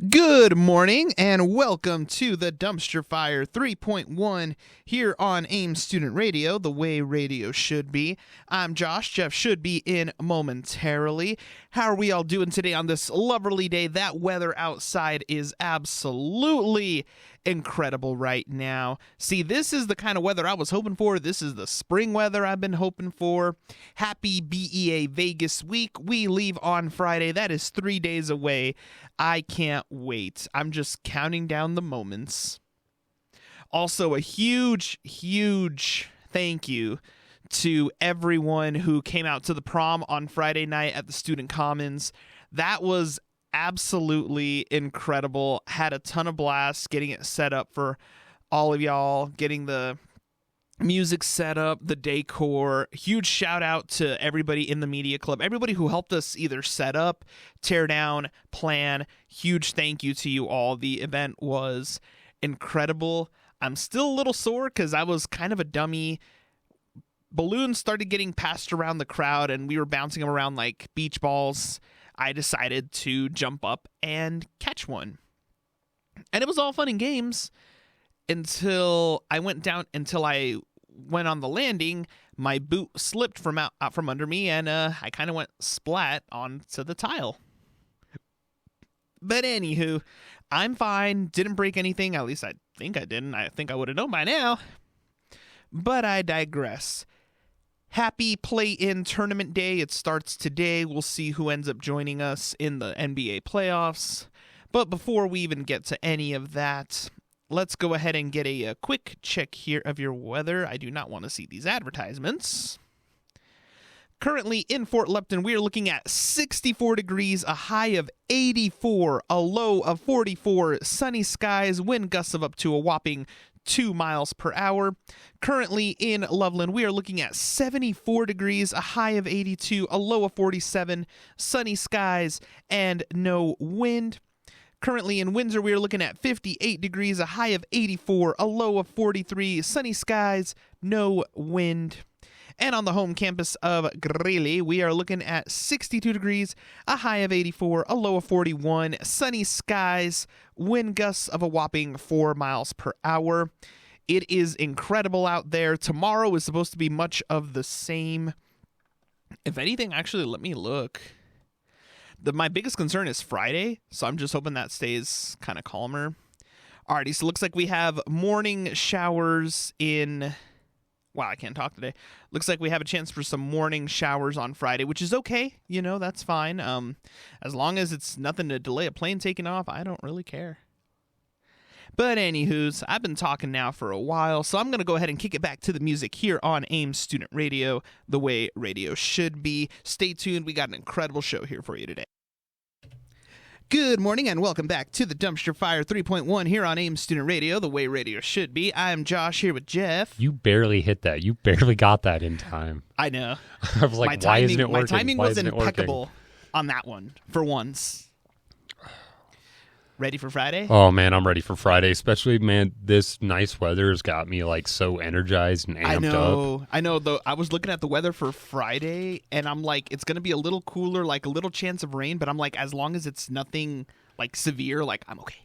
Good morning and welcome to the Dumpster Fire 3.1 here on AIM Student Radio, the way radio should be. I'm Josh. Jeff should be in momentarily. How are we all doing today on this lovely day? That weather outside is absolutely incredible right now. See, this is the kind of weather I was hoping for. This is the spring weather I've been hoping for. Happy BEA Vegas week. We leave on Friday. That is 3 days away. I can't wait. I'm just counting down the moments. Also, a huge thank you to everyone who came out to the prom on Friday night at the Student Commons. That was absolutely incredible. Had a ton of blasts getting it set up for all of y'all, getting the music set up, the decor. Huge shout out to everybody in the media club, everybody who helped us either set up, tear down, plan. Huge thank you to you all. The event was incredible. I'm still a little sore because I was kind of a dummy. Balloons started getting passed around the crowd and we were bouncing them around like beach balls. I decided to jump up and catch one. And it was all fun and games until I went on the landing. My boot slipped from out from under me and I kind of went splat onto the tile. But anywho, I'm fine. Didn't break anything. At least I think I didn't. I think I would have known by now. But I digress. Happy play-in tournament day. It starts today. We'll see who ends up joining us in the NBA playoffs. But before we even get to any of that, let's go ahead and get a quick check here of your weather. I do not want to see these advertisements. Currently in Fort Lupton, we are looking at 64 degrees, a high of 84, a low of 44, sunny skies, wind gusts of up to a whopping 2 miles per hour. Currently in Loveland, we are looking at 74 degrees, a high of 82, a low of 47, sunny skies, and no wind. Currently in Windsor, we are looking at 58 degrees, a high of 84, a low of 43, sunny skies, no wind. And on the home campus of Greeley, we are looking at 62 degrees, a high of 84, a low of 41, sunny skies, wind gusts of a whopping 4 miles per hour. It is incredible out there. Tomorrow is supposed to be much of the same. If anything, actually, let me look. My biggest concern is Friday, so I'm just hoping that stays kind of calmer. Alrighty, so it looks like we have morning showers in... Wow, I can't talk today. Looks like we have a chance for some morning showers on Friday, which is okay. You know, that's fine. As long as it's nothing to delay a plane taking off, I don't really care. But anywho's, I've been talking now for a while, so I'm going to go ahead and kick it back to the music here on AIM Student Radio, the way radio should be. Stay tuned. We got an incredible show here for you today. Good morning and welcome back to the Dumpster Fire 3.1 here on AIM Student Radio, the way radio should be. I'm Josh here with Jeff. You barely hit that. You barely got that in time. I know. I was like, why isn't it working? My timing was impeccable on that one, for once. Ready for Friday? Oh, man, I'm ready for Friday. Especially, man, this nice weather has got me, like, so energized and amped up. I know. Though I was looking at the weather for Friday, and I'm like, it's going to be a little cooler, like a little chance of rain, but I'm like, as long as it's nothing, like, severe, like, I'm okay.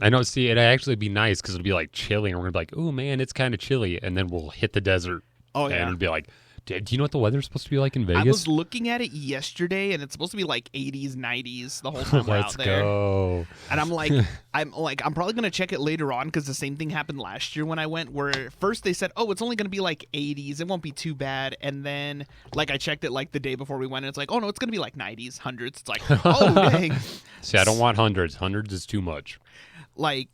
I know. See, it'd actually be nice because it'll be, like, chilly, and we're going to be like, oh, man, it's kind of chilly, and then we'll hit the desert. Oh, yeah. And it'll be like... Do you know what the weather's supposed to be like in Vegas? I was looking at it yesterday, and it's supposed to be like 80s, 90s the whole time we're out there. Let's go. And I'm probably going to check it later on because the same thing happened last year when I went, where first they said, oh, it's only going to be like 80s. It won't be too bad. And then, like, I checked it like the day before we went, and it's like, oh, no, it's going to be like 90s, 100s. It's like, oh, dang. See, I don't want hundreds. Hundreds is too much. Like,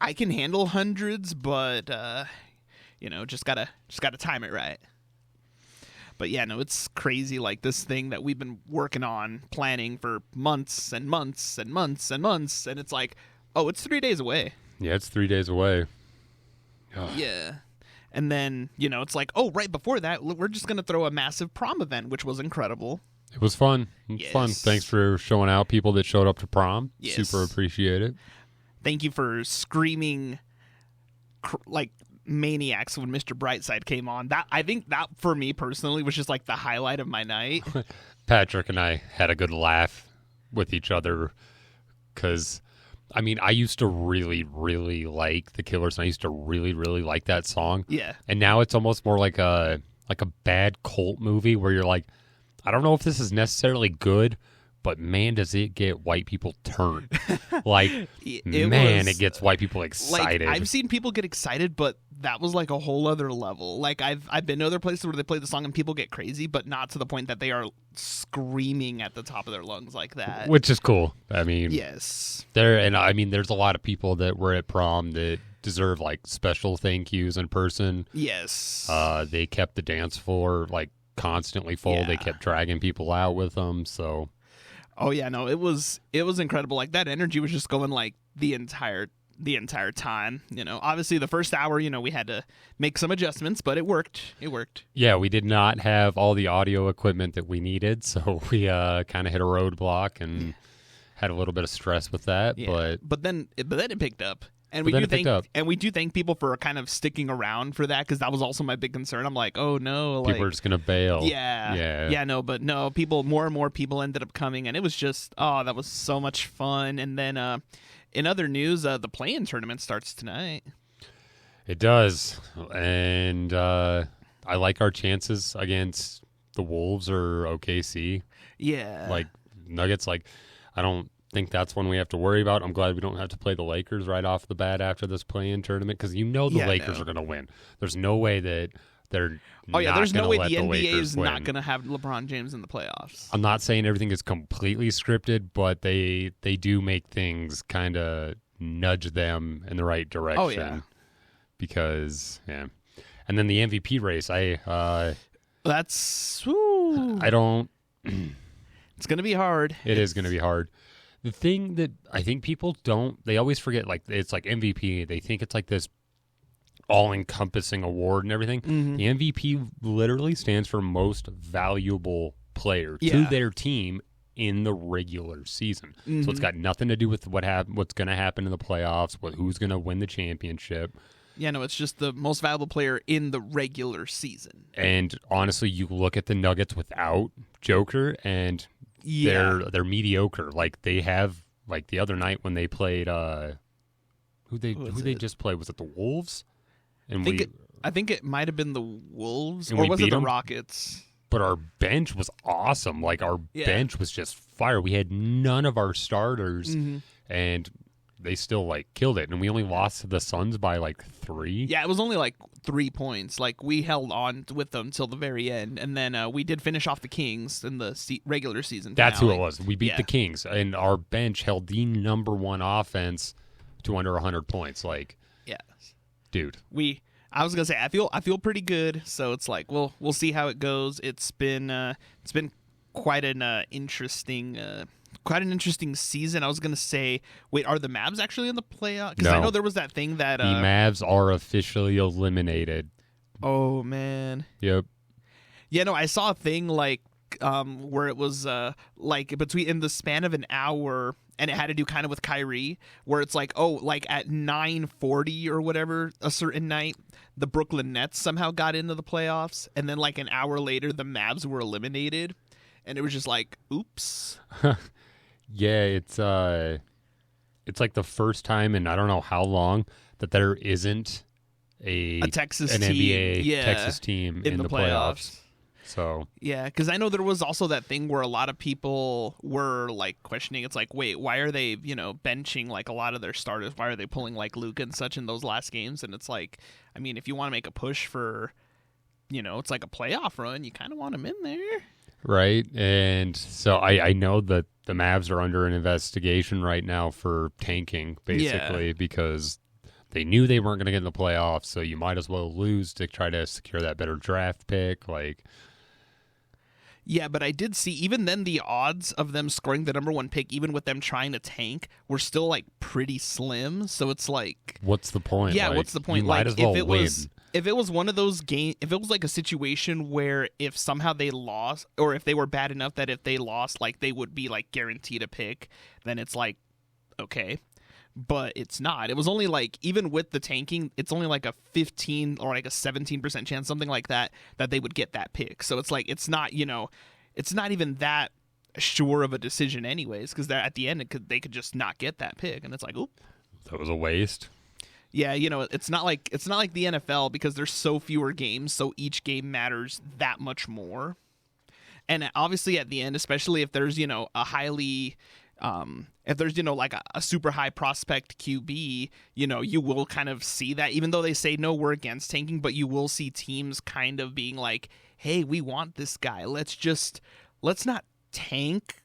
I can handle hundreds, but... you know, just gotta time it right. But yeah, no, it's crazy. Like this thing that we've been working on, planning for months and months and months and months, and it's like, oh, it's 3 days away. Yeah, it's 3 days away. Ugh. Yeah. And then, you know, it's like, oh, right before that, we're just gonna throw a massive prom event, which was incredible. It was fun. It was fun. Thanks for showing out people that showed up to prom. Yes. Super appreciate it. Thank you for screaming, like, maniacs when Mr. Brightside came on. That, I think that for me personally was just like the highlight of my night. Patrick and I had a good laugh with each other because I mean, I used to really, really like the Killers, and I used to really, really like that song. Yeah. And now it's almost more like a bad cult movie where you're like, I don't know if this is necessarily good, but man, does it get white people turned. Like, it gets white people excited. Like, I've seen people get excited, but that was like a whole other level. Like, I've been to other places where they play the song and people get crazy, but not to the point that they are screaming at the top of their lungs like that. Which is cool. I mean, yes. there's a lot of people that were at prom that deserve like special thank yous in person. Yes. They kept the dance floor like constantly full. Yeah. They kept dragging people out with them. So, oh yeah, no, it was incredible. Like, that energy was just going like the entire time. You know, obviously the first hour, you know, we had to make some adjustments, but it worked. Yeah, we did not have all the audio equipment that we needed, so we kind of hit a roadblock and had a little bit of stress with that. Yeah. But then it picked up. And we do thank people for kind of sticking around for that, because that was also my big concern. I'm like, oh no, people are just gonna bail. Yeah. No, more and more people ended up coming, and it was just that was so much fun. And then in other news, the play-in tournament starts tonight. It does, and I like our chances against the Wolves or OKC. Yeah, like Nuggets. Like, I don't think that's one we have to worry about. I'm glad we don't have to play the Lakers right off the bat after this play-in tournament, because the Lakers are going to win. There's no way that they're there's no way the NBA Lakers is win. not going to have LeBron James in the playoffs. I'm not saying everything is completely scripted, but they do make things kind of nudge them in the right direction. Oh yeah, because and then the MVP race, I don't. It's going to be hard. It is going to be hard. The thing that I think people they always forget, like, it's like MVP. They think it's like this all-encompassing award and everything. Mm-hmm. The MVP literally stands for most valuable player to their team in the regular season. Mm-hmm. So it's got nothing to do with what's going to happen in the playoffs, who's going to win the championship. Yeah, no, it's just the most valuable player in the regular season. And honestly, you look at the Nuggets without Joker, and they're mediocre. Like, they have, like, the other night when they played who they just played, was it the Wolves? And I think it might have been the Wolves, or was it the Rockets? But our bench was awesome. Like, our bench was just fire. We had none of our starters, and they still, like, killed it. And we only lost to the Suns by, like, 3. Yeah, it was only, like, 3 points. Like, we held on with them till the very end. And then we did finish off the Kings in the regular season finale. That's who it was. We beat the Kings. And our bench held the number one offense to under 100 points. Like, dude. I was gonna say I feel pretty good. So it's like, we'll see how it goes. It's been quite an interesting season. I was gonna say, wait, are the Mavs actually in the playoff? Because I know there was that thing that the Mavs are officially eliminated. Oh man. Yep. Yeah, no, I saw a thing like where it was like in the span of an hour. And it had to do kind of with Kyrie, where it's like, like at 9:40 or whatever, a certain night, the Brooklyn Nets somehow got into the playoffs. And then like an hour later, the Mavs were eliminated. And it was just like, oops. Yeah, it's like the first time in I don't know how long that there isn't an NBA Texas team in the playoffs. So yeah, because I know there was also that thing where a lot of people were like questioning. It's like, wait, why are they benching like a lot of their starters? Why are they pulling like Luka and such in those last games? And it's like, I mean, if you want to make a push for, it's like a playoff run, you kind of want them in there, right? And so I know that the Mavs are under an investigation right now for tanking, basically, because they knew they weren't going to get in the playoffs. So you might as well lose to try to secure that better draft pick, like. Yeah, but I did see, even then, the odds of them scoring the number 1 pick, even with them trying to tank, were still, like, pretty slim. So it's like, what's the point? Yeah, like, what's the point? You might as well win. If it was one of those games, if it was like a situation where if somehow they lost, or if they were bad enough that if they lost, like, they would be, like, guaranteed a pick, then it's like, okay. But it's not. It was only like, even with the tanking, it's only like a 15 or like a 17% chance, something like that they would get that pick. So it's like, it's not, it's not even that sure of a decision anyways, because at the end they could just not get that pick, and it's like, oop, that was a waste. Yeah, it's not like the NFL, because there's so fewer games, so each game matters that much more. And obviously at the end, especially if there's a highly if there's like a super high prospect QB, you will kind of see that, even though they say no, we're against tanking, but you will see teams kind of being like, hey, we want this guy, let's not tank,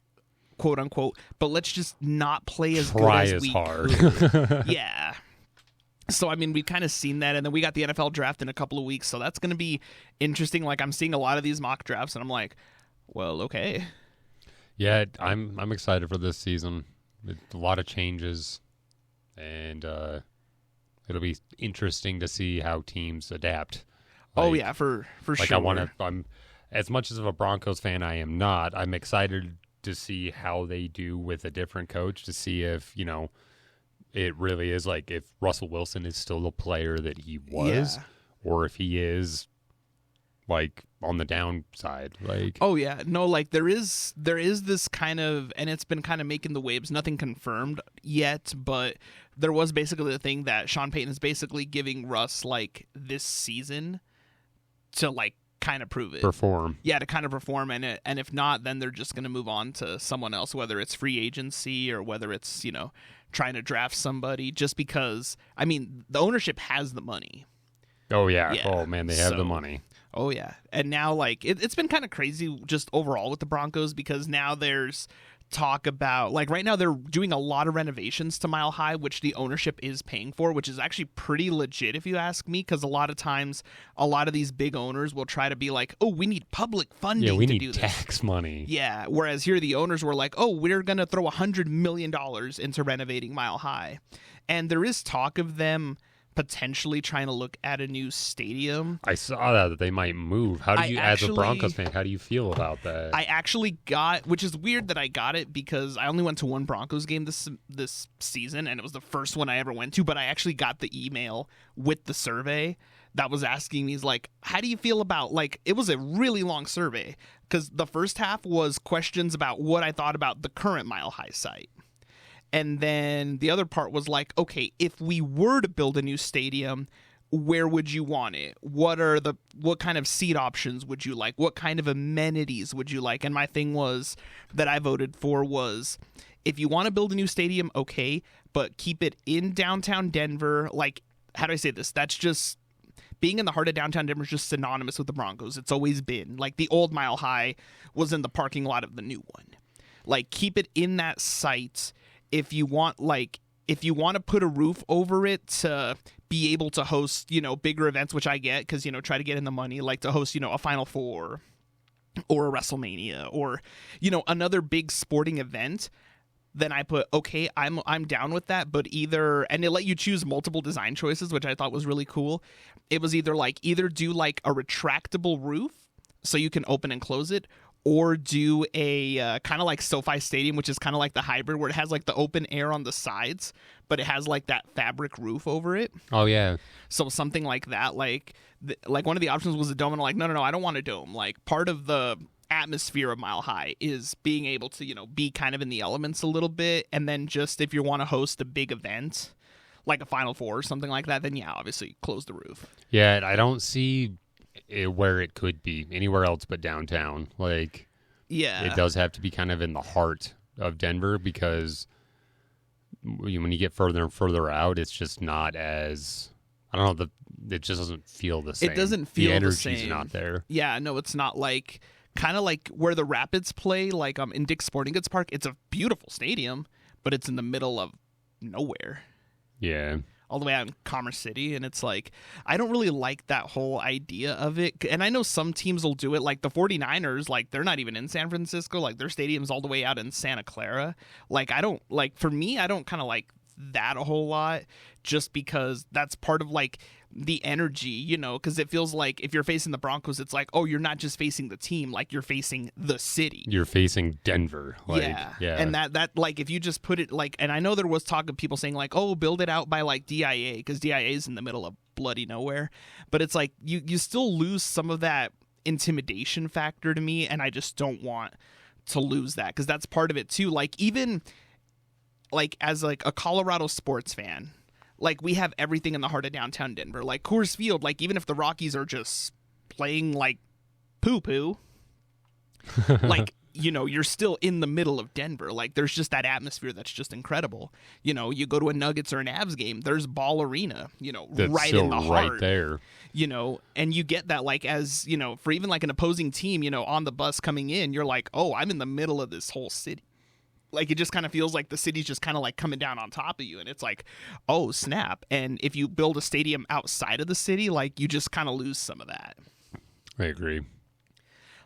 quote unquote, but let's just not play as good as we hard. Could. Yeah. So, I mean, we've kind of seen that, and then we got the NFL draft in a couple of weeks, so that's going to be interesting. Like, I'm seeing a lot of these mock drafts, and I'm like, well, okay. Yeah, I'm excited for this season. A lot of changes, and it'll be interesting to see how teams adapt. Oh yeah, for sure. I'm as much as of a Broncos fan I am not. I'm excited to see how they do with a different coach, to see if it really is like if Russell Wilson is still the player that he was, or if he is like on the downside. Like, oh yeah, no, like there is this kind of, and it's been kind of making the waves. Nothing confirmed yet, but there was basically the thing that Sean Payton is basically giving Russ like this season to like kind of prove it, perform. Yeah, to kind of perform, and if not, then they're just going to move on to someone else, whether it's free agency or whether it's trying to draft somebody, just because, I mean, the ownership has the money. Oh, yeah. Oh, man, they have the money. Oh, yeah. And now, like, it's been kind of crazy just overall with the Broncos, because now there's talk about, like, right now they're doing a lot of renovations to Mile High, which the ownership is paying for, which is actually pretty legit if you ask me, because a lot of times a lot of these big owners will try to be like, oh, we need public funding to do this. Yeah, we need tax money. Yeah, whereas here the owners were like, oh, we're going to throw $100 million into renovating Mile High. And there is talk of them potentially trying to look at a new stadium. I saw that they might move. How do you, as a Broncos fan, how do you feel about that? I actually got, which is weird that I got it, because I only went to one Broncos game this season, and it was the first one I ever went to, but I actually got the email with the survey that was asking me, like, how do you feel about, like, it was a really long survey, because the first half was questions about what I thought about the current Mile High site. And then the other part was like, okay, if we were to build a new stadium, where would you want it? What kind of seat options would you like? What kind of amenities would you like? And my thing was that I voted for was, if you want to build a new stadium, okay, but keep it in downtown Denver. Like, how do I say this? That's just, being in the heart of downtown Denver is just synonymous with the Broncos. It's always been. Like, the old Mile High was in the parking lot of the new one. Like, keep it in that site. If you want to put a roof over it to be able to host, bigger events, which I get, because, try to get in the money, like to host, a Final Four or a WrestleMania or, another big sporting event, then I put, okay, I'm down with that, but and they let you choose multiple design choices, which I thought was really cool. It was either do like a retractable roof so you can open and close it, or do a kind of like SoFi Stadium, which is kind of like the hybrid, where it has like the open air on the sides, but it has like that fabric roof over it. Oh, yeah. So something like that, like one of the options was a dome, and I'm like, no, I don't want a dome. Like, part of the atmosphere of Mile High is being able to, be kind of in the elements a little bit, and then just if you want to host a big event, like a Final Four or something like that, then yeah, obviously close the roof. Yeah, and I don't see where it could be anywhere else but downtown. Like, yeah, it does have to be kind of in the heart of Denver, because when you get further and further out, it's just not as, I don't know, it just doesn't feel the same. It doesn't feel the same. The energy's not there. Yeah, no, it's not like, kind of like where the Rapids play, like in Dick's Sporting Goods Park. It's a beautiful stadium, but it's in the middle of nowhere. Yeah. All the way out in Commerce City, and it's like, I don't really like that whole idea of it. And I know some teams will do it, like the 49ers, like they're not even in San Francisco, like their stadium's all the way out in Santa Clara. Like, for me, I don't kind of like that a whole lot, just because that's part of like the energy, because it feels like if you're facing the Broncos, it's like, oh, you're not just facing the team, like you're facing the city. You're facing Denver. Like, yeah. And that like, if you just put it like, and I know there was talk of people saying like, oh, build it out by like DIA, because DIA is in the middle of bloody nowhere, but it's like you still lose some of that intimidation factor to me, and I just don't want to lose that, because that's part of it too. Like, even like as like a Colorado sports fan, like we have everything in the heart of downtown Denver. Like Coors Field, like even if the Rockies are just playing like poo-poo, like, you know, you're still in the middle of Denver. Like, there's just that atmosphere that's just incredible. You know, you go to a Nuggets or an Avs game, there's Ball Arena, you know, that's right so in the heart. Right there. You know, and you get that, like, as, you know, for even like an opposing team, you know, on the bus coming in, you're like, oh, I'm in the middle of this whole city. Like, it just kind of feels like the city's just kind of like coming down on top of you. And it's like, oh, snap. And if you build a stadium outside of the city, like, you just kind of lose some of that. I agree.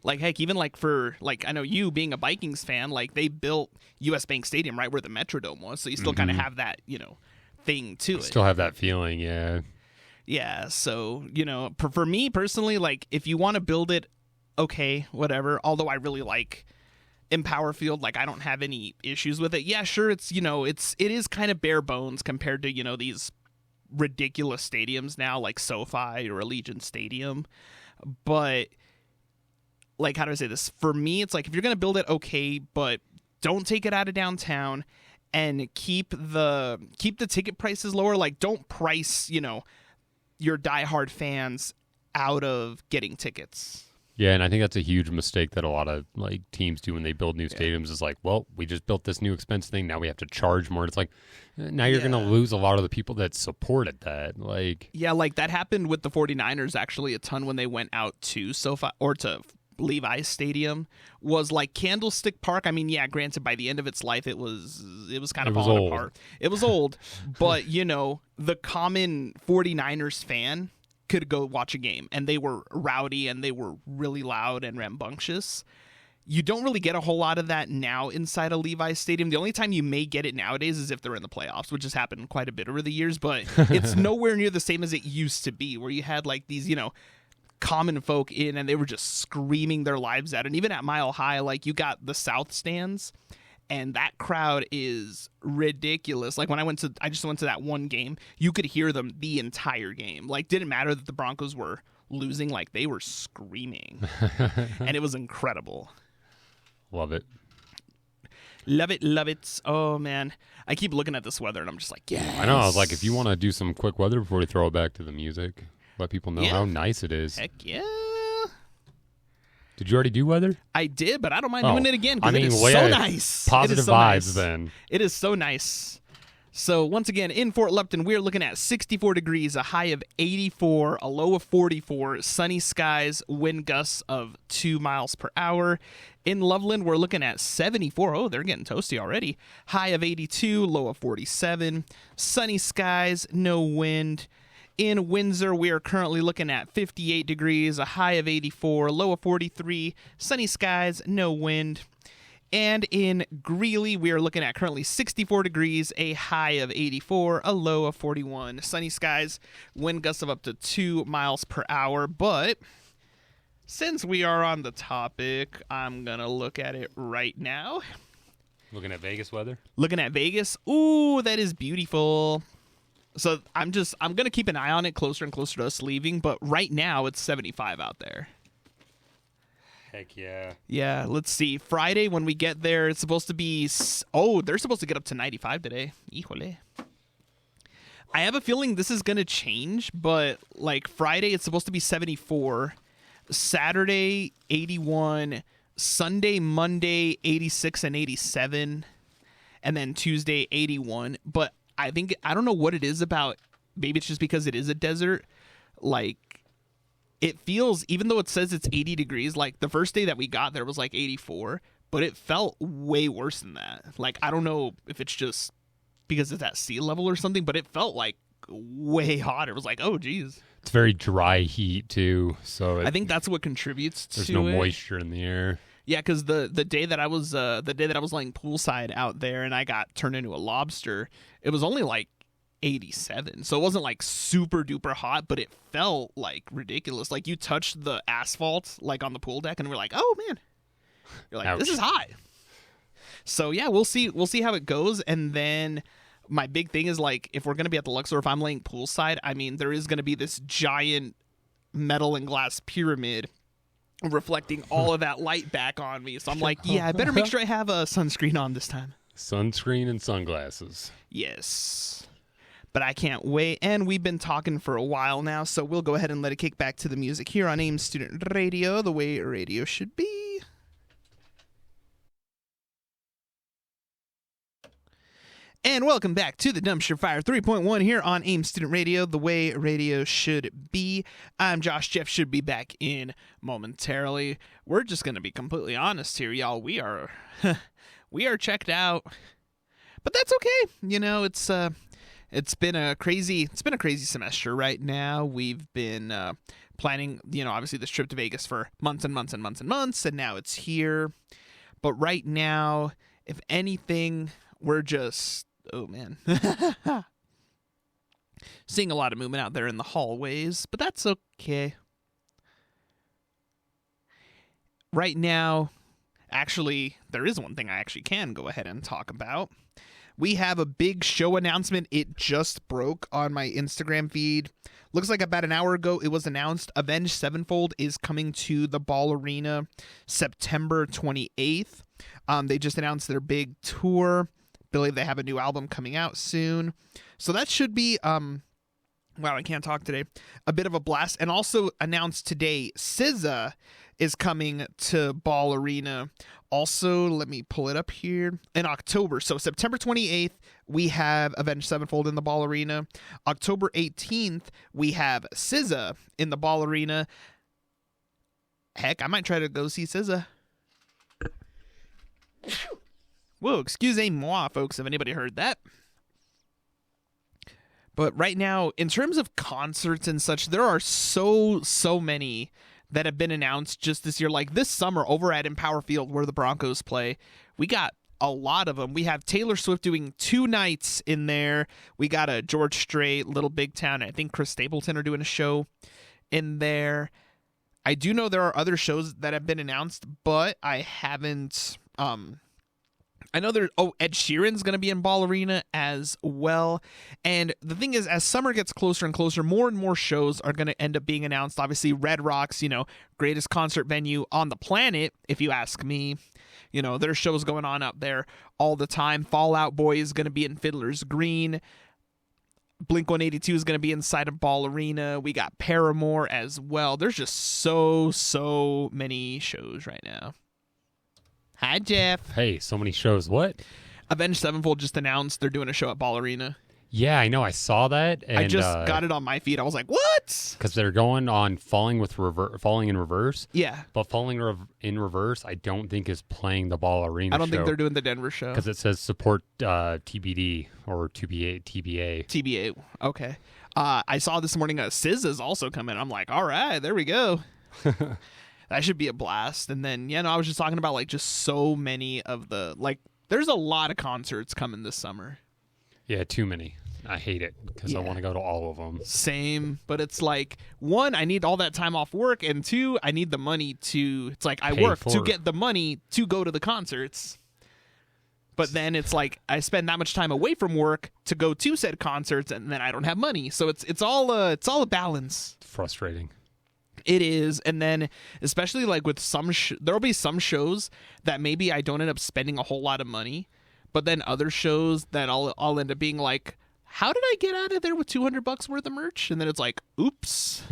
Like, heck, even like for, like, I know you being a Vikings fan, like, they built US Bank Stadium right where the Metrodome was. So you still kind of have that, you know, thing to it. Still have that feeling, yeah. Yeah. So, you know, for me personally, like, if you want to build it, okay, whatever. Although I really like Empower Field, like, I don't have any issues with it. Yeah, sure, it's, you know, it is kind of bare bones compared to, you know, these ridiculous stadiums now, like SoFi or Allegiant Stadium. But, like, how do I say this? For me, it's like, if you're going to build it, okay, but don't take it out of downtown and keep the ticket prices lower. Like, don't price, you know, your diehard fans out of getting tickets. Yeah, and I think that's a huge mistake that a lot of like teams do when they build new stadiums. Is like, well, we just built this new expensive thing. Now we have to charge more. It's like, now you're going to lose a lot of the people that supported that. Like, yeah, like that happened with the 49ers actually a ton when they went out to SoFi or to Levi's Stadium. Was like Candlestick Park. I mean, yeah, granted, by the end of its life, it was kind of falling apart. It was old, but you know, the common 49ers fan could go watch a game, and they were rowdy and they were really loud and rambunctious. You don't really get a whole lot of that now inside a Levi's Stadium. The only time you may get it nowadays is if they're in the playoffs, which has happened quite a bit over the years, but it's nowhere near the same as it used to be, where you had like these, you know, common folk in and they were just screaming their lives out. And even at Mile High, like, you got the South stands, and that crowd is ridiculous. Like, when I just went to that one game, you could hear them the entire game. Like, didn't matter that the Broncos were losing, like, they were screaming. And it was incredible. Love it. Love it, love it. Oh, man. I keep looking at this weather, and I'm just like, yes. I know. I was like, if you want to do some quick weather before we throw it back to the music, let people know how nice it is. Heck yeah. Did you already do weather? I did, but I don't mind doing it again because it is way so nice. Positive vibes, then. It is so nice. So, once again, in Fort Lupton, we are looking at 64 degrees, a high of 84, a low of 44, sunny skies, wind gusts of 2 miles per hour. In Loveland, we're looking at 74. Oh, they're getting toasty already. High of 82, low of 47, sunny skies, no wind. In Windsor, we are currently looking at 58 degrees, a high of 84, low of 43, sunny skies, no wind. And in Greeley, we are looking at currently 64 degrees, a high of 84, a low of 41, sunny skies, wind gusts of up to 2 miles per hour. But since we are on the topic, I'm going to look at it right now. Looking at Vegas weather? Looking at Vegas. Ooh, that is beautiful. So I'm going to keep an eye on it closer and closer to us leaving, but right now it's 75 out there. Heck yeah. Yeah, let's see. Friday when we get there, it's supposed to be, they're supposed to get up to 95 today. Híjole. I have a feeling this is going to change, but like Friday it's supposed to be 74, Saturday 81, Sunday, Monday 86 and 87, and then Tuesday 81, but I don't know what it is about. Maybe it's just because it is a desert. Like, it feels, even though it says it's 80 degrees, like the first day that we got there was like 84, but it felt way worse than that. Like, I don't know if it's just because it's at sea level or something, but it felt like way hotter. It was like, oh, geez. It's very dry heat too, so I think that's what contributes to it. There's no moisture in the air. Yeah, because the day that I was laying poolside out there and I got turned into a lobster, it was only like 87, so it wasn't like super duper hot, but it felt like ridiculous. Like, you touched the asphalt like on the pool deck, and we're like, oh man, you're like, ouch. This is hot. So yeah, we'll see how it goes, and then my big thing is like, if we're gonna be at the Luxor, if I'm laying poolside, I mean, there is gonna be this giant metal and glass pyramid reflecting all of that light back on me. So I'm like, yeah, I better make sure I have a sunscreen on this time. Sunscreen and sunglasses. Yes. But I can't wait. And we've been talking for a while now, so we'll go ahead and let it kick back to the music here on AIM Student Radio, the way radio should be. And welcome back to the Dumpster Fire 3.1 here on AIM Student Radio, the way radio should be. I'm Josh. Jeff should be back in momentarily. We're just going to be completely honest here, y'all. We are checked out. But that's okay. You know, it's been a crazy semester right now. We've been planning, obviously this trip to Vegas for months and months and months and months, and now it's here. But right now, if anything, we're just, oh man, seeing a lot of movement out there in the hallways, but that's okay. Right now, actually, there is one thing I actually can go ahead and talk about. We have a big show announcement. It just broke on my Instagram feed. Looks like about an hour ago it was announced. Avenged Sevenfold is coming to the Ball Arena September 28th. They just announced their big tour. Believe they have a new album coming out soon. So that should be, wow, I can't talk today, a bit of a blast. And also announced today, SZA is coming to Ball Arena. Also, let me pull it up here, in October. So September 28th, we have Avenged Sevenfold in the Ball Arena. October 18th, we have SZA in the Ball Arena. Heck, I might try to go see SZA. Whoa, excusez-moi, folks, if anybody heard that. But right now, in terms of concerts and such, there are so many that have been announced just this year. Like this summer over at Empower Field where the Broncos play, we got a lot of them. We have Taylor Swift doing 2 nights in there. We got a George Strait, Little Big Town, and I think Chris Stapleton are doing a show in there. I do know there are other shows that have been announced, but I haven't... I know Ed Sheeran's going to be in Ball Arena as well. And the thing is, as summer gets closer and closer, more and more shows are going to end up being announced. Obviously, Red Rocks, greatest concert venue on the planet, if you ask me. There's shows going on out there all the time. Fall Out Boy is going to be in Fiddler's Green. Blink-182 is going to be inside of Ball Arena. We got Paramore as well. There's just so many shows right now. Hi, Jeff. Hey, so many shows. What? Avenged Sevenfold just announced they're doing a show at Ball Arena. Yeah, I know. I saw that. And, I just got it on my feed. I was like, what? Because they're going on Falling in Reverse. Yeah. But Falling in Reverse, I don't think is playing the Ball Arena show. I don't think they're doing the Denver show. Because it says support TBD or TBA. TBA. Okay. I saw this morning SZA's also coming. I'm like, all right, there we go. That should be a blast. And then, I was just talking about just so many of there's a lot of concerts coming this summer. Yeah, too many. I hate it because I want to go to all of them. Same, but it's like, 1, I need all that time off work, and 2, I need the money to, it's like I work to get the money to go to the concerts. But then it's like I spend that much time away from work to go to said concerts, and then I don't have money. So it's all a balance. Frustrating. It is. And then especially with some there'll be some shows that maybe I don't end up spending a whole lot of money, but then other shows that I'll end up being like, how did I get out of there with $200 worth of merch? And then it's like, oops.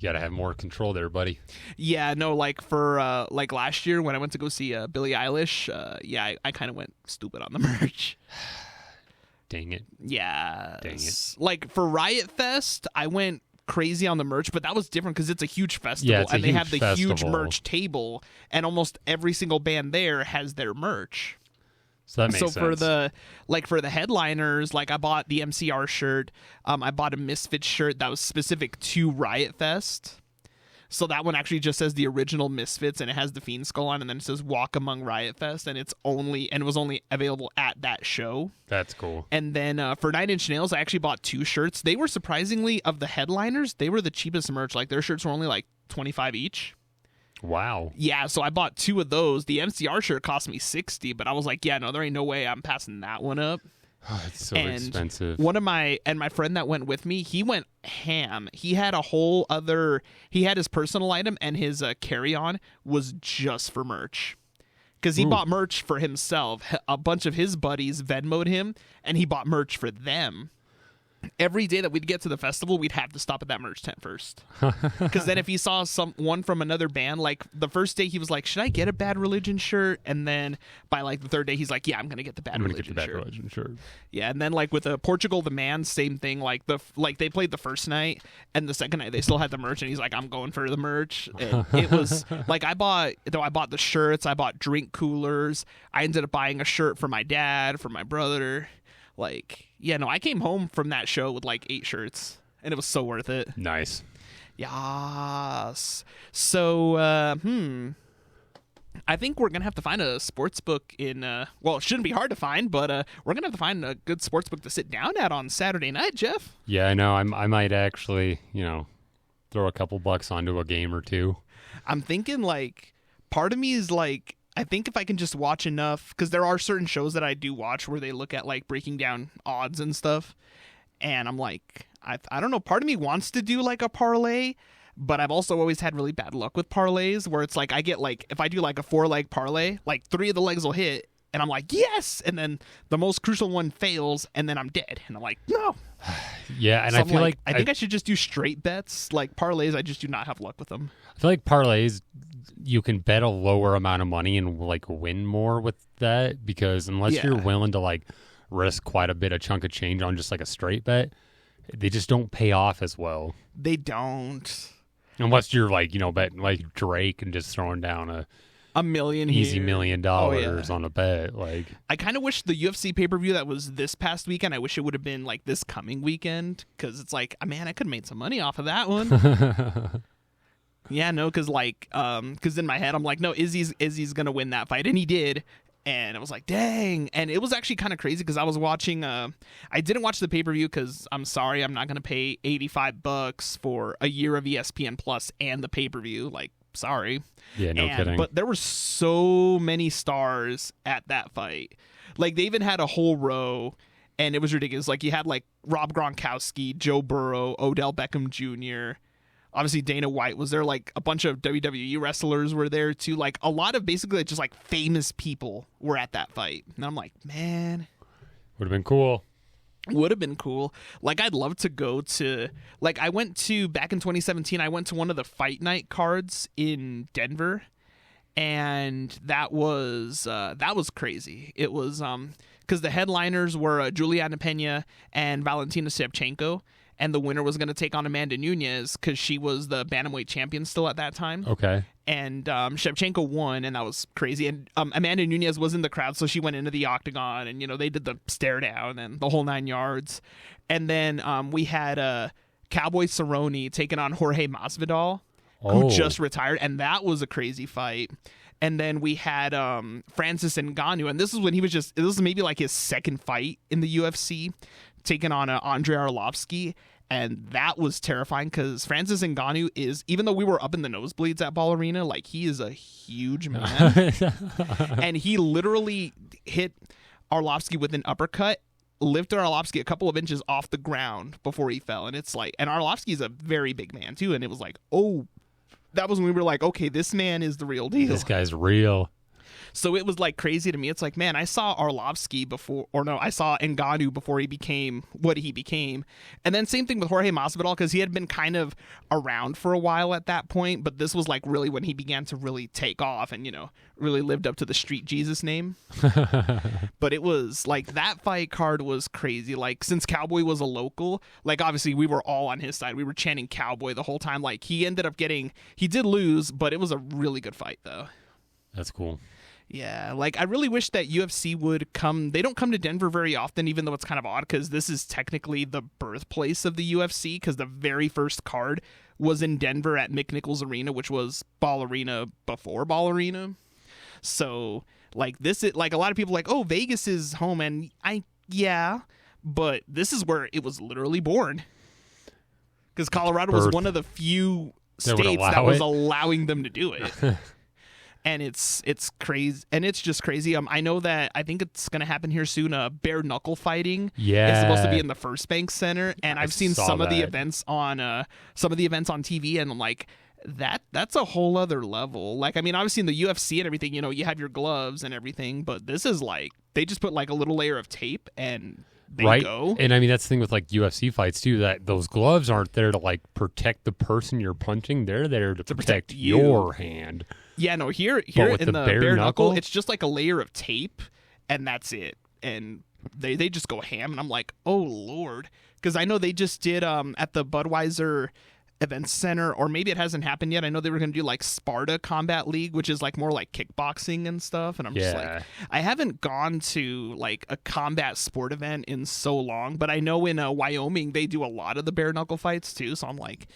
You gotta have more control there, buddy. Yeah, no, for last year when I went to go see Billie Eilish, I kind of went stupid on the merch. Dang it. Yeah. Dang it. For Riot Fest, I went crazy on the merch, but that was different because it's a huge festival, and they have the huge merch table, and almost every single band there has their merch. So that makes sense. For the headliners, I bought the MCR shirt. I bought a Misfits shirt that was specific to Riot Fest. So that one actually just says the original Misfits, and it has the Fiend skull on, and then it says Walk Among Riot Fest, and it was only available at that show. That's cool. And then for 9 Inch Nails, I actually bought 2 shirts. They were surprisingly, of the headliners, they were the cheapest merch. Their shirts were only $25 each. Wow. Yeah, so I bought 2 of those. The MCR shirt cost me $60, but I was like, yeah, no, there ain't no way I'm passing that one up. Oh, it's so and expensive. my friend that went with me, he went ham. He had he had his personal item, and his carry-on was just for merch. Because he bought merch for himself. A bunch of his buddies Venmo'd him, and he bought merch for them. Every day that we'd get to the festival, we'd have to stop at that merch tent first. Because then if he saw one from another band, like the first day he was like, should I get a Bad Religion shirt? And then by like the third day, he's like, yeah, I'm going to get the Bad Religion shirt. Yeah, and then like with Portugal the Man, same thing. Like they played the first night, and the second night they still had the merch, and he's like, I'm going for the merch. And it was like I bought the shirts, I bought drink coolers. I ended up buying a shirt for my dad, for my brother. Like, yeah, no, I came home from that show with like 8 shirts, and it was so worth it. Nice. Yes. So, I think we're going to have to find a sports book in, well, it shouldn't be hard to find, but we're going to have to find a good sports book to sit down at on Saturday night, Jeff. Yeah, I know. I might actually, throw a couple bucks onto a game or two. I'm thinking, like, part of me is like, I think if I can just watch enough, because there are certain shows that I do watch where they look at like breaking down odds and stuff, and I'm like, I don't know, part of me wants to do like a parlay, but I've also always had really bad luck with parlays where it's like I get like, if I do like a 4-leg parlay, like 3 of the legs will hit, and I'm like, yes, and then the most crucial one fails, and then I'm dead, and I'm like, no. Yeah, and so I feel like I think I should just do straight bets. Like parlays, I just do not have luck with them. I feel like parlays, you can bet a lower amount of money and like win more with that, because unless you're willing to like risk quite a bit of chunk of change on just like a straight bet, they just don't pay off as well. They don't. Unless you're like, betting like Drake and just throwing down a million easy $1 million on a bet. Like, I kind of wish the UFC pay-per-view that was this past weekend, I wish it would have been like this coming weekend, because it's like, man, I could have made some money off of that one. Yeah, no, because in my head I'm like, no, Izzy's gonna win that fight, and he did, and I was like, dang. And it was actually kind of crazy because I was watching. I didn't watch the pay-per-view because I'm sorry, I'm not gonna pay $85 for a year of ESPN Plus and the pay-per-view. Like, sorry. Yeah, no kidding. But there were so many stars at that fight. Like, they even had a whole row, and it was ridiculous. Like, you had like Rob Gronkowski, Joe Burrow, Odell Beckham Jr., obviously Dana White was there. Like, a bunch of WWE wrestlers were there too. Like, a lot of basically just like famous people were at that fight. And I'm like, man, would have been cool. Would have been cool. Like, I'd love to go to, like, I went to, back in 2017, I went to one of the fight night cards in Denver, and that was crazy. It was, because the headliners were Juliana Pena and Valentina Shevchenko, and the winner was going to take on Amanda Nunes because she was the bantamweight champion still at that time. Okay. And Shevchenko won, and that was crazy. And Amanda Nunes was in the crowd, so she went into the octagon, and, they did the stare down and the whole 9 yards. And then we had Cowboy Cerrone taking on Jorge Masvidal, who just retired, and that was a crazy fight. And then we had Francis Ngannou, and this was maybe like his second fight in the UFC, taking on Andrei Arlovsky, and that was terrifying because Francis Ngannou is, even though we were up in the nosebleeds at Ball Arena, like, he is a huge man, and he literally hit Arlovsky with an uppercut, lifted Arlovsky a couple of inches off the ground before he fell, and it's like, and Arlovsky is a very big man too, and it was like, oh, that was when we were like, okay, this man is the real deal. This guy's real. So it was like crazy to me. It's like, man, I saw Arlovsky I saw Ngannou before he became what he became. And then same thing with Jorge Masvidal, because he had been kind of around for a while at that point, but this was like really when he began to really take off and, really lived up to the street Jesus name. But it was like, that fight card was crazy. Like, since Cowboy was a local, like, obviously we were all on his side. We were chanting Cowboy the whole time. Like, he did lose, but it was a really good fight though. That's cool. Yeah, like, I really wish that UFC would come. They don't come to Denver very often, even though it's kind of odd because this is technically the birthplace of the UFC, because the very first card was in Denver at Mick Nichols Arena, which was Ball Arena before Ball Arena. So, like, like, a lot of people are like, oh, Vegas is home, and but this is where it was literally born, because Colorado was one of the few states that was allowing them to do it. and it's crazy, and it's just crazy. I know that I think it's gonna happen here soon. Bare knuckle fighting is supposed to be in the First Bank Center, and I've seen some of the events on TV, and I'm like, that's a whole other level. Like, I mean, obviously in the UFC and everything, you have your gloves and everything, but this is like they just put like a little layer of tape and they go. And I mean, that's the thing with like UFC fights too, that those gloves aren't there to like protect the person you're punching. They're there to protect your hand. Yeah, no, here in the bare knuckle, it's just like a layer of tape, and that's it. And they just go ham, and I'm like, oh Lord, because I know they just did at the Budweiser Event Center, or maybe it hasn't happened yet. I know they were going to do like Sparta Combat League, which is like more like kickboxing and stuff. And I'm just like, I haven't gone to like a combat sport event in so long, but I know in Wyoming they do a lot of the bare knuckle fights too. So I'm like,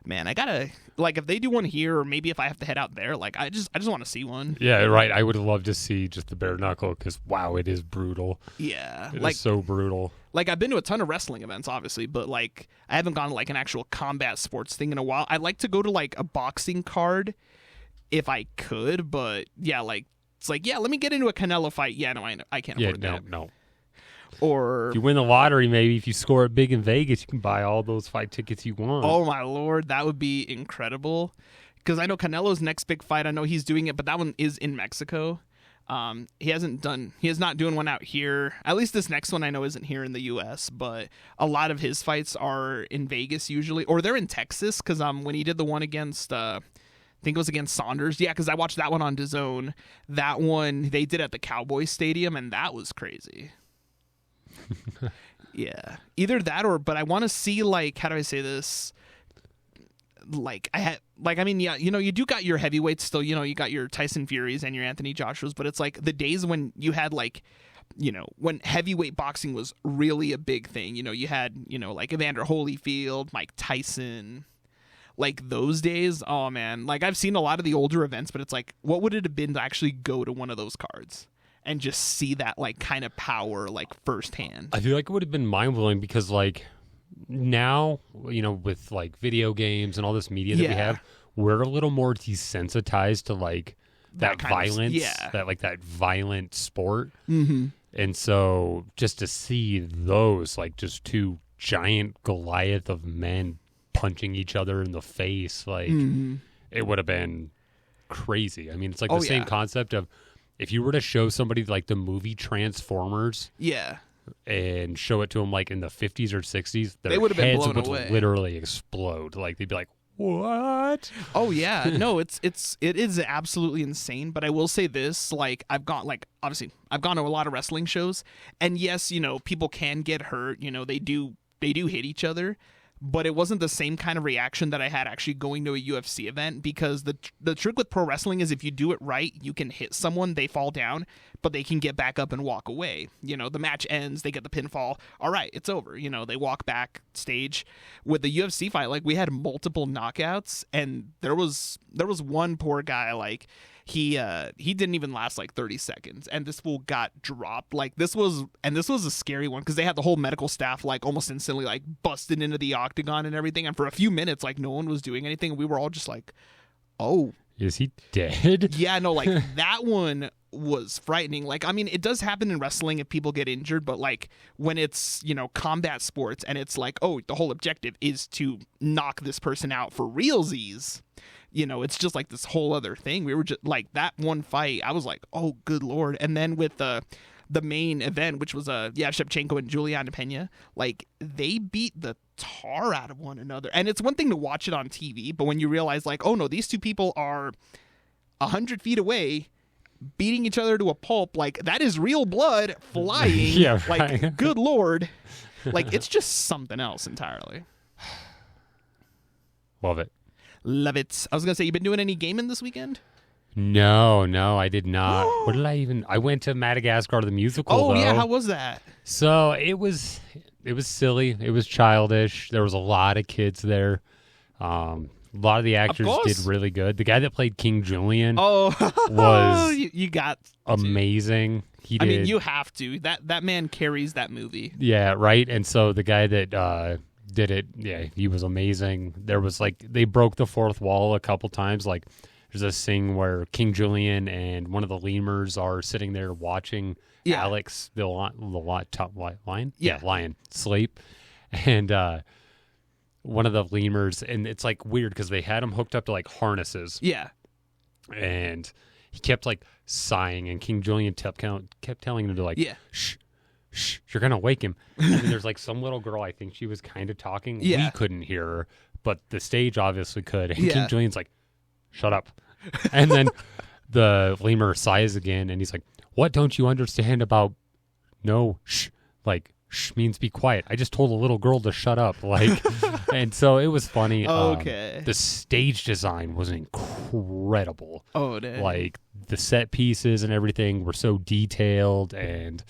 man, I gotta, like, if they do one here, or maybe if I have to head out there, like, I just want to see one. Yeah, right. I would love to see just the bare knuckle, because wow, it is brutal. Yeah, it is so brutal. Like, I've been to a ton of wrestling events, obviously, but like, I haven't gone to like an actual combat sports thing in a while. I'd like to go to like a boxing card if I could, but yeah, like, it's like, yeah, let me get into a Canelo fight. Yeah, no, I can't afford that. No. Or if you win the lottery, maybe if you score it big in Vegas, you can buy all those fight tickets you want. Oh my Lord, that would be incredible. Because I know Canelo's next big fight, I know he's doing it, but that one is in Mexico. He is not doing one out here. At least this next one I know isn't here in the US, but a lot of his fights are in Vegas usually, or they're in Texas. Because when he did the one against I think it was against Saunders. Yeah, because I watched that one on DAZN. That one they did at the Cowboys Stadium, and that was crazy. Yeah, either that or, but I want to see, like, how do I say this? Like, I mean, yeah, you do got your heavyweights still, you got your Tyson Furies and your Anthony Joshuas, but it's like the days when you had like, when heavyweight boxing was really a big thing, you had, like Evander Holyfield, Mike Tyson, like those days. Oh man, like I've seen a lot of the older events, but it's like, what would it have been to actually go to one of those cards and just see that like kind of power like firsthand? I feel like it would have been mind-blowing, because like now, with like video games and all this media that we have, we're a little more desensitized to like that violence, that violent sport. Mm-hmm. And so just to see those, like, just two giant Goliath of men punching each other in the face, like, it would have been crazy. I mean, it's like the same concept of, if you were to show somebody like the movie Transformers, and show it to them like in the 50s or 60s, their heads would literally explode. Like, they'd be like, "What?" Oh yeah, no, it is absolutely insane. But I will say this: like, obviously I've gone to a lot of wrestling shows, and yes, people can get hurt. They do hit each other. But it wasn't the same kind of reaction that I had actually going to a UFC event, because the trick with pro wrestling is if you do it right, you can hit someone, they fall down, but they can get back up and walk away. The match ends, they get the pinfall. All right, it's over. They walk backstage. With the UFC fight, like, we had multiple knockouts, and there was one poor guy, like, he didn't even last like 30 seconds, and this fool got dropped. Like, this was a scary one, because they had the whole medical staff like almost instantly like busted into the octagon and everything, and for a few minutes like no one was doing anything, and we were all just like, oh, is he dead? Yeah, no, like that one was frightening. Like, I mean, it does happen in wrestling if people get injured, but like when it's combat sports and it's like, oh, the whole objective is to knock this person out for realsies, it's just like this whole other thing. We were just like, that one fight, I was like, oh, good Lord. And then with the main event, which was Shevchenko and Juliana Pena, like, they beat the tar out of one another. And it's one thing to watch it on TV, but when you realize, like, oh no, these two people are 100 feet away beating each other to a pulp, like, that is real blood flying. Yeah, right. Like, good Lord. Like, it's just something else entirely. Love it. Love it. I was going to say, you been doing any gaming this weekend? No, I did not. What did I went to Madagascar the musical. Oh, though. Yeah, how was that? So it was silly. It was childish. There was a lot of kids there. A lot of the actors did really good. The guy that played King Julian was you got amazing. He did. I mean, you have to. That man carries that movie. Yeah, right. And so the guy that did it, yeah, he was amazing. There was like, they broke the fourth wall a couple times. Like, there's this scene where King Julian and one of the lemurs are sitting there watching Alex, the lion? Yeah. Lion, sleep. And one of the lemurs, and it's like weird because they had him hooked up to like harnesses. Yeah. And he kept like sighing, and King Julian kept telling him to like, shh, shh, you're going to wake him. And then there's like some little girl, I think she was kind of talking. Yeah. We couldn't hear her, but the stage obviously could. And King Julian's like, shut up. And then the lemur sighs again, and he's like, what don't you understand about no shh? Like, shh means be quiet. I just told a little girl to shut up. Like, and so it was funny. Okay. The stage design was incredible. Oh, dang. Like, the set pieces and everything were so detailed, and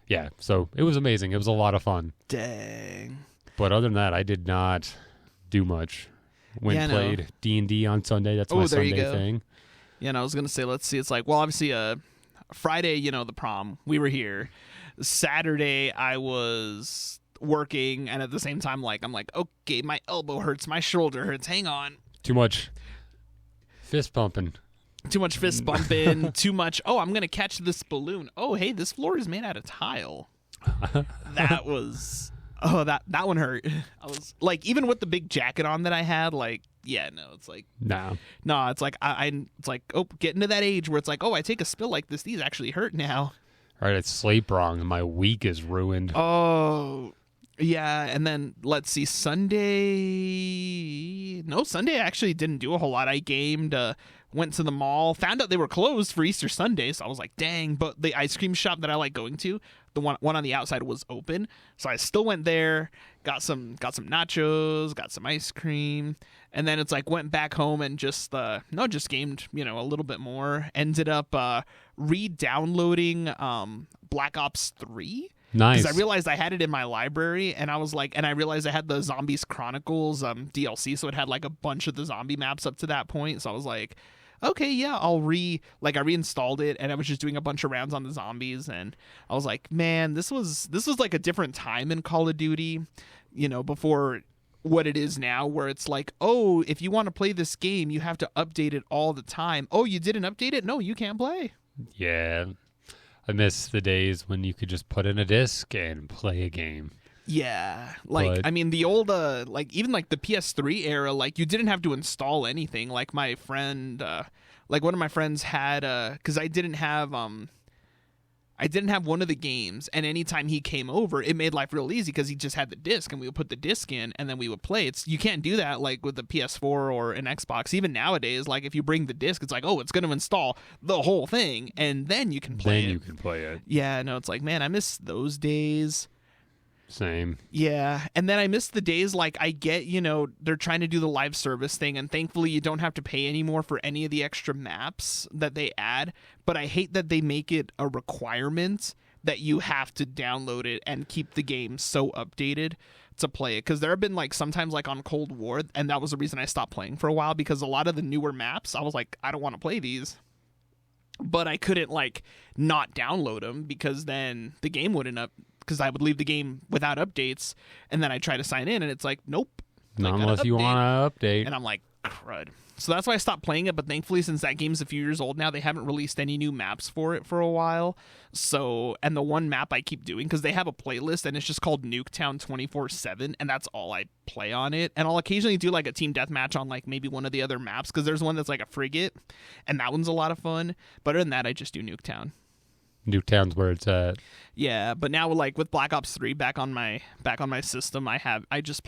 yeah, so it was amazing. It was a lot of fun. Dang. But other than that, I did not do much. Played D&D on Sunday. That's my Sunday thing. Yeah, and I was going to say, let's see. It's like, well, obviously, Friday, the prom, we were here. Saturday, I was working, and at the same time, I'm like, okay, my elbow hurts, my shoulder hurts, hang on. Too much fist pumping. Too much fist bumping, too much, I'm going to catch this balloon. Oh, hey, this floor is made out of tile. That was... Oh, that one hurt. I was like, even with the big jacket on that I had, it's like no, it's like it's like getting to that age where it's like, I take a spill like this, these actually hurt now. All right, I sleep wrong, and my week is ruined. Oh, yeah, and then let's see, Sunday I actually didn't do a whole lot. I gamed, went to the mall, found out they were closed for Easter Sunday, so I was like, dang, but the ice cream shop that I like going to, the one on the outside, was open, so I still went there, got some nachos, got some ice cream, and then it's like went back home and just gamed, a little bit more. Ended up re-downloading Black Ops 3. Nice. Because I realized I had it in my library, and I was like, and I realized I had the Zombies Chronicles DLC, so it had like a bunch of the zombie maps up to that point. So I was like, okay, yeah, I reinstalled it, and I was just doing a bunch of rounds on the zombies, and I was like, man, this was like a different time in Call of Duty, before what it is now, where it's like, if you want to play this game, you have to update it all the time. Oh, you didn't update it? No, you can't play. Yeah. I miss the days when you could just put in a disc and play a game. Yeah, the old, even the PS3 era, you didn't have to install anything. Like my friend, one of my friends had, because I didn't have one of the games, and anytime he came over, it made life real easy because he just had the disc, and we would put the disc in, and then we would play. You can't do that with the PS4 or an Xbox. Even nowadays, if you bring the disc, it's like, it's going to install the whole thing, and then you can play it. Then you can play it. Yeah, no, it's like, man, I miss those days. Same. Yeah, and then I miss the days I get, they're trying to do the live service thing, and thankfully you don't have to pay anymore for any of the extra maps that they add, but I hate that they make it a requirement that you have to download it and keep the game so updated to play it, because there have been sometimes on Cold War, and that was the reason I stopped playing for a while, because a lot of the newer maps, I was like, I don't want to play these. But I couldn't not download them, because then the game wouldn't because I would leave the game without updates, and then I try to sign in, and it's like, nope. Not unless you want to update. And I'm like, crud. So that's why I stopped playing it, but thankfully, since that game's a few years old now, they haven't released any new maps for it for a while. So, and the one map I keep doing, because they have a playlist, and it's just called Nuketown 24/7, and that's all I play on it. And I'll occasionally do a team deathmatch on maybe one of the other maps, because there's one that's a frigate, and that one's a lot of fun. But other than that, I just do Nuketown. Nuketown's where it's at. Yeah, but now with Black Ops 3 back on my system, I just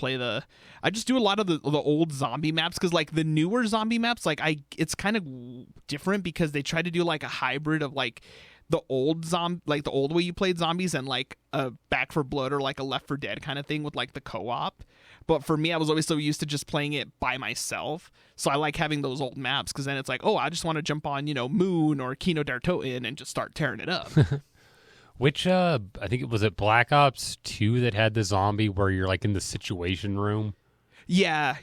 do a lot of the old zombie maps, because the newer zombie maps, it's kind of different, because they try to do a hybrid of the old the old way you played zombies, and a Back 4 Blood or a Left 4 Dead kind of thing with the co-op. But for me, I was always so used to just playing it by myself. So I like having those old maps, because then it's like, I just want to jump on, Moon or Kino Dartoin and just start tearing it up. Which, I think it was at Black Ops 2 that had the zombie where you're in the Situation Room. Yeah.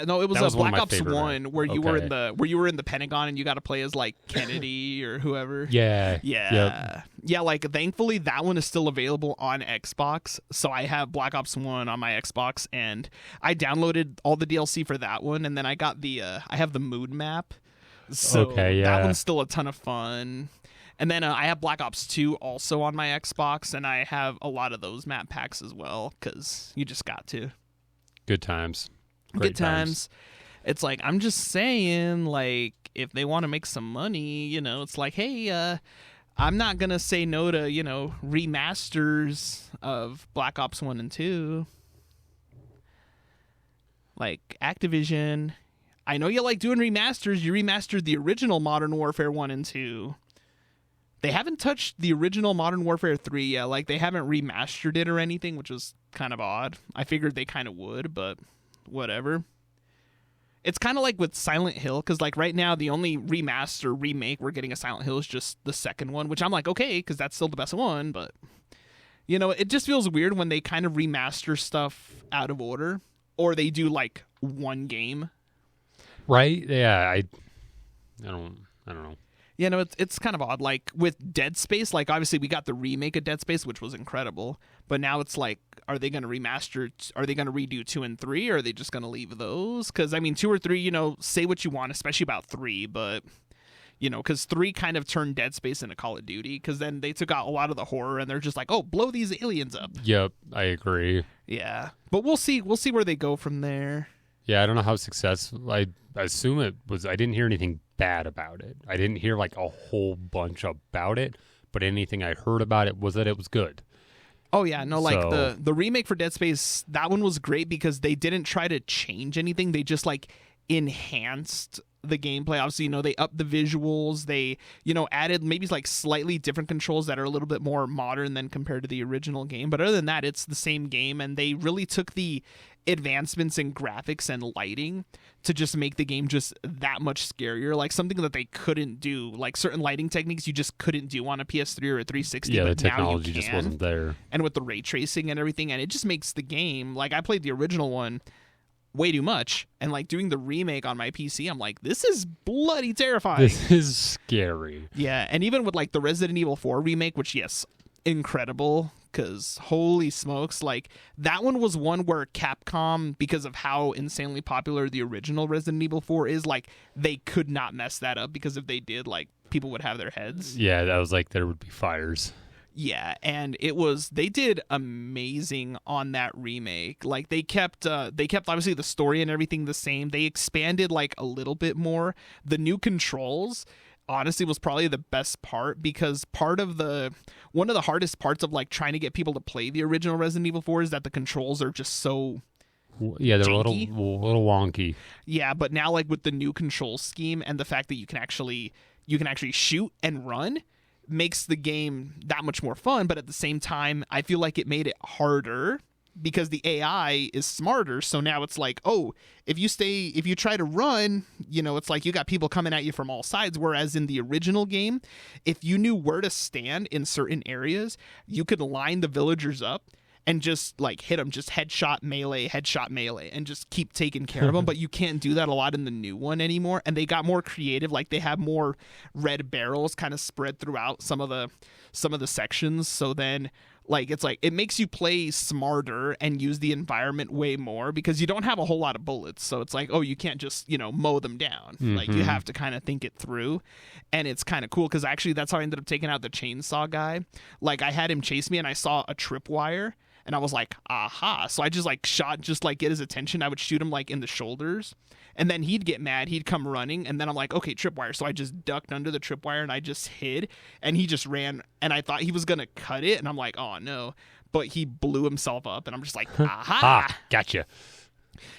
No, it was Black Ops 1 where you were in Okay. the Pentagon, and you got to play as Kennedy or whoever. Yeah. Yeah. Yeah, thankfully that one is still available on Xbox. So I have Black Ops 1 on my Xbox, and I downloaded all the DLC for that one, and then I got I have the mood map So Okay, yeah. that one's still a ton of fun. And then I have Black Ops 2 also on my Xbox, and I have a lot of those map packs as well, because you just got to. Good times. Good times. It's like, I'm just saying, like, if they want to make some money, it's like, hey, I'm not going to say no to, remasters of Black Ops 1 and 2. Like, Activision, I know you like doing remasters. You remastered the original Modern Warfare 1 and 2. They haven't touched the original Modern Warfare 3 yet. Like, they haven't remastered it or anything, which was kind of odd. I figured they kind of would, but whatever. It's kind of like with Silent Hill, because, like, right now, the only remake we're getting a Silent Hill is just the second one, which I'm like, okay, because that's still the best one, but, it just feels weird when they kind of remaster stuff out of order, or they do, like, one game. Right? Yeah, I don't know. It's kind of odd. Like, with Dead Space, like, obviously we got the remake of Dead Space, which was incredible. But now it's like, are they going to remaster? Are they going to redo 2 and 3? Or are they just going to leave those? Because, 2 or 3, say what you want, especially about 3. But, because 3 kind of turned Dead Space into Call of Duty. Because then they took out a lot of the horror, and they're just like, oh, blow these aliens up. Yep, I agree. Yeah. But we'll see. We'll see where they go from there. Yeah, I don't know how successful. I assume it was. I didn't hear anything bad about it. I didn't hear like a whole bunch about it, but anything I heard about it was that it was good. Oh yeah, no, like the remake for Dead Space, that one was great because they didn't try to change anything. They just like enhanced the gameplay. Obviously, they upped the visuals. They, added maybe like slightly different controls that are a little bit more modern than compared to the original game. But other than that, it's the same game, and they really took the advancements in graphics and lighting to just make the game just that much scarier. Like something that they couldn't do, like certain lighting techniques you just couldn't do on a PS3 or a 360. Yeah, but the technology just wasn't there. And with the ray tracing and everything, and it just makes the game, like I played the original one way too much, and like doing the remake on my PC, I'm like, this is bloody terrifying. This is scary. Yeah, and even with like the Resident Evil 4 remake, which yes, incredible, because holy smokes, like that one was one where Capcom, because of how insanely popular the original Resident Evil 4 is, like they could not mess that up, because if they did, like people would have their heads. Yeah, that was like there would be fires. Yeah, and they did amazing on that remake. Like they kept obviously the story and everything the same. They expanded like a little bit more. The new controls honestly was probably the best part, because one of the hardest parts of like trying to get people to play the original Resident Evil 4 is that the controls are just so yeah, they're janky. a little wonky. Yeah, but now like with the new control scheme and the fact that you can actually shoot and run, makes the game that much more fun. But at the same time, I feel like it made it harder because the AI is smarter. So now it's like, oh, if you try to run, it's like you got people coming at you from all sides. Whereas in the original game, if you knew where to stand in certain areas, you could line the villagers up and just like hit them, just headshot melee, and just keep taking care of them. But you can't do that a lot in the new one anymore. And they got more creative. Like they have more red barrels kind of spread throughout some of the sections. So then like it's like it makes you play smarter and use the environment way more, because you don't have a whole lot of bullets. So it's like, oh, you can't just mow them down. Mm-hmm. Like you have to kind of think it through. And it's kind of cool, because actually that's how I ended up taking out the chainsaw guy. Like I had him chase me and I saw a tripwire. And I was like, aha. So I just like shot, just like get his attention. I would shoot him like in the shoulders. And then he'd get mad. He'd come running. And then I'm like, okay, tripwire. So I just ducked under the tripwire and I just hid. And he just ran. And I thought he was going to cut it. And I'm like, oh no. But he blew himself up. And I'm just like, aha. Gotcha.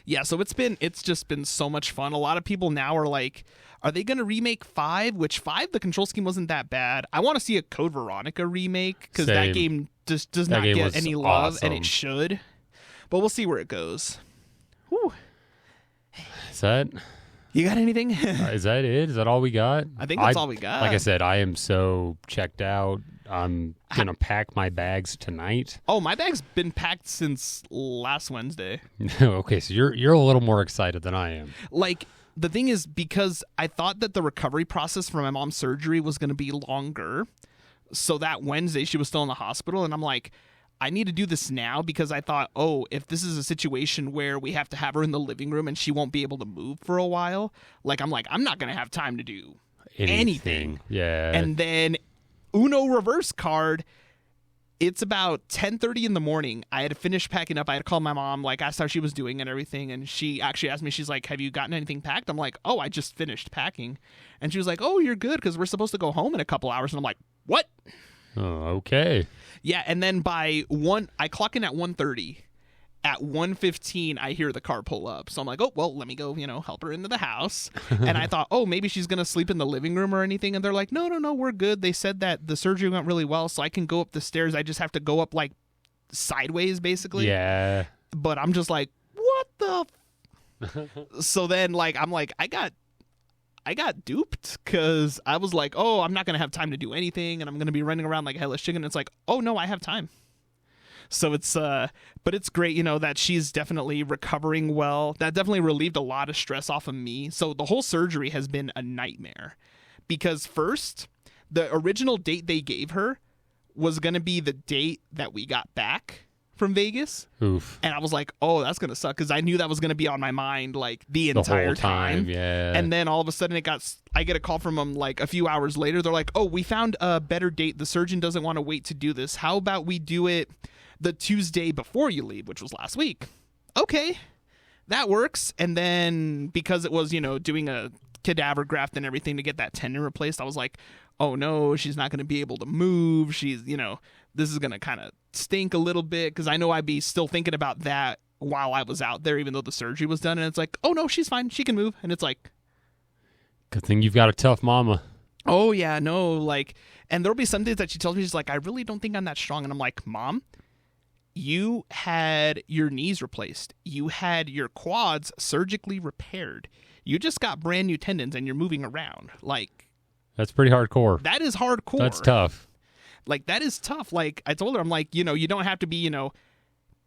Yeah, so it's just been so much fun. A lot of people now are like, are they going to remake 5? Which 5, the control scheme wasn't that bad. I want to see a Code Veronica remake, because that game just does not get any love, awesome. And it should. But we'll see where it goes. Whew. Is that... You got anything? Is that it? Is that all we got? I think that's all we got. Like I said, I am so checked out. I'm going to pack my bags tonight. Oh, my bag's been packed since last Wednesday. Okay, so you're a little more excited than I am. Like, the thing is, because I thought that the recovery process for my mom's surgery was going to be longer. So that Wednesday, she was still in the hospital, and I'm like, I need to do this now because I thought, oh, if this is a situation where we have to have her in the living room and she won't be able to move for a while, like, I'm not going to have time to do anything. Yeah. And then Uno reverse card. It's about 10:30 in the morning. I had to finish packing up. I had to call my mom, like, asked how she was doing and everything. And she actually asked me, she's like, have you gotten anything packed? I'm like, oh, I just finished packing. And she was like, oh, you're good because we're supposed to go home in a couple hours. And I'm like, what? Oh, okay. Yeah, and then by I clock in at 1:30. At 1:15, I hear the car pull up. So I'm like, oh, well, let me go, help her into the house. And I thought, oh, maybe she's going to sleep in the living room or anything. And they're like, no, we're good. They said that the surgery went really well, so I can go up the stairs. I just have to go up, like, sideways, basically. Yeah. But I'm just like, what the? So then, like, I'm like, I got duped because I was like, oh, I'm not going to have time to do anything. And I'm going to be running around like a headless chicken. It's like, oh, no, I have time. So it's, but it's great, that she's definitely recovering well. That definitely relieved a lot of stress off of me. So the whole surgery has been a nightmare because first, the original date they gave her was going to be the date that we got back from Vegas. Oof. And I was like, oh, that's going to suck because I knew that was going to be on my mind like the entire whole time. Yeah. And then all of a sudden I get a call from them like a few hours later. They're like, oh, we found a better date. The surgeon doesn't want to wait to do this. How about we do it the Tuesday before you leave, which was last week? Okay, that works. And then because it was, doing a cadaver graft and everything to get that tendon replaced, I was like, oh no, she's not going to be able to move. She's, this is going to kind of stink a little bit because I know I'd be still thinking about that while I was out there, even though the surgery was done. And it's like, oh no, she's fine. She can move. And it's like, good thing you've got a tough mama. Oh yeah, no, like, and there'll be some days that she tells me, she's like, I really don't think I'm that strong. And I'm like, Mom, you had your knees replaced. You had your quads surgically repaired. You just got brand new tendons and you're moving around. Like, that's pretty hardcore. That is hardcore. That's tough. Like, that is tough. Like, I told her, I'm like, you don't have to be,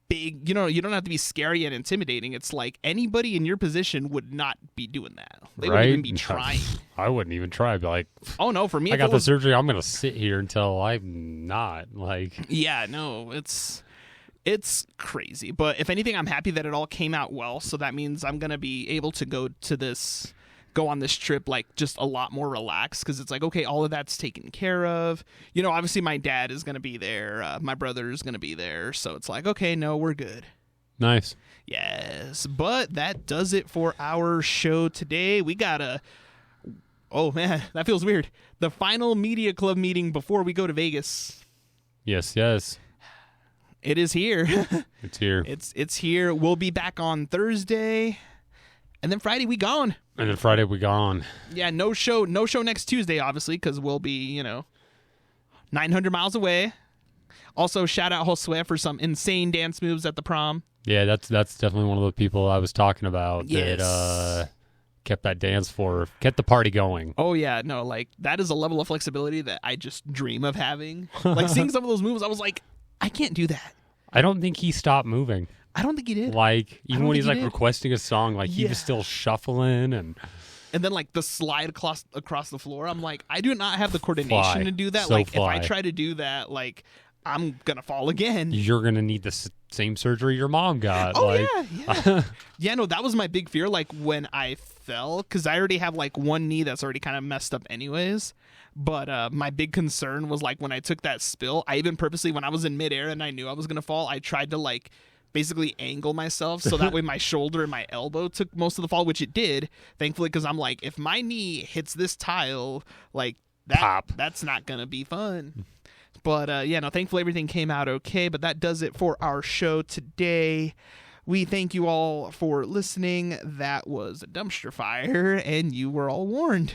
big, you don't have to be scary and intimidating. It's like anybody in your position would not be doing that. They wouldn't even be trying. I wouldn't even try. I'd be like, oh no, for me, I got the surgery. I'm going to sit here until I'm not. Like, yeah, no, it's crazy. But if anything, I'm happy that it all came out well. So that means I'm going to be able to go on this trip like just a lot more relaxed because it's like, okay, all of that's taken care of. Obviously my dad is going to be there. My brother is going to be there. So it's like, okay, no, we're good. Nice. Yes. But that does it for our show today. We got oh man, that feels weird. The final media club meeting before we go to Vegas. Yes. It is here. It's here. It's here. We'll be back on Thursday. And then Friday we gone. Yeah, no show next Tuesday, obviously, because we'll be, 900 miles away. Also, shout out Josue for some insane dance moves at the prom. Yeah, that's definitely one of the people I was talking about. Yes. That kept that dance floor, kept the party going. Oh yeah, no, like that is a level of flexibility that I just dream of having. Like seeing some of those moves, I was like, I can't do that. I don't think he stopped moving. I don't think he did. Like, even when he's like requesting a song, like he was still shuffling and then like the slide across the floor. I'm like, I do not have the coordination to do that. So like if I try to do that, like I'm gonna fall again. You're gonna need the same surgery your mom got. Oh like, yeah. Yeah, no, that was my big fear. Like when I fell, because I already have like one knee that's already kind of messed up anyways. But my big concern was like when I took that spill, I even purposely, when I was in midair and I knew I was gonna fall, I tried to like basically angle myself so that way my shoulder and my elbow took most of the fall, which it did, thankfully, because I'm like, if my knee hits this tile, like that's not gonna be fun. But yeah, no, thankfully everything came out okay. But that does it for our show today. We thank you all for listening. That was a dumpster fire, and you were all warned.